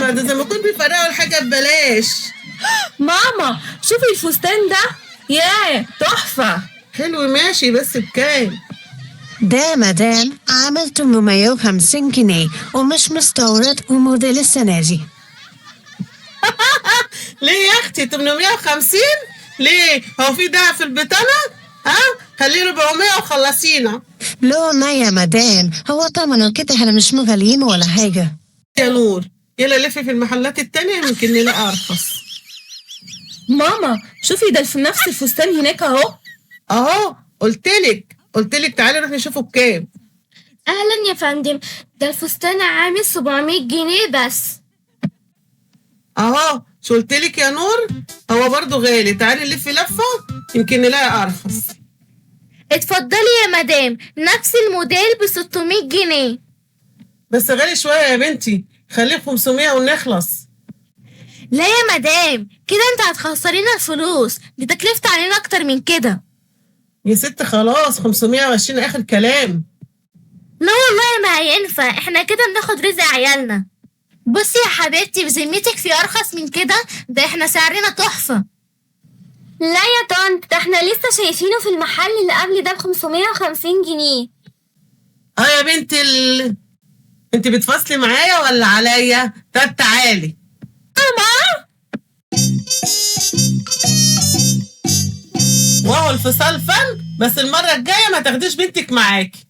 فاطمة، ده زي ما كنت بيفرقوا الحاجة ببلاش. ماما شوفي الفستان ده، ياه تحفة. حلو ماشي، بس بكام؟ ده مدام عامل 850 جنيه ومش مستورد وموديل السنة دي. ليه يا اختي 850؟ ليه؟ هو في دهب في البطانة؟ ها؟ خليه 400 وخلصينا. لا يا مدام، هو طبعا كده احنا مش مغاليين ولا حاجة. يا نور، يلا لفي في المحلات التانية يمكن نلاقي أرخص. ماما شوفي ده في نفس الفستان هناك اهو. اهو قلتلك تعالي نروح نشوفه بكام. أهلا يا فندم، ده الفستان عامل 700 جنيه بس. اهو شو قلتلك يا نور، هو برضو غالي، تعالي نلف لفة يمكن نلاقي أرخص. اتفضلي يا مدام، نفس الموديل ب600 جنيه. بس غالي شوية يا بنتي، خليه 500 ونخلص. لا يا مدام، كده انت هتخسرينا الفلوس، دي تكلفة علينا أكتر من كده. يا ست خلاص 520 آخر كلام. لا والله ما هينفع، احنا كده بناخد رزق عيالنا. بصي يا حبيبتي، بذمتك في أرخص من كده؟ ده احنا سعرنا تحفة. لا يا طنط، ده احنا لسه شايفينه في المحل اللي قبل ده ب550 جنيه. يا بنت انت بتفصلي معايا ولا عليا؟ طب تعالي. وهو الفصال فن، بس المرة الجاية ما تاخديش بنتك معاكي.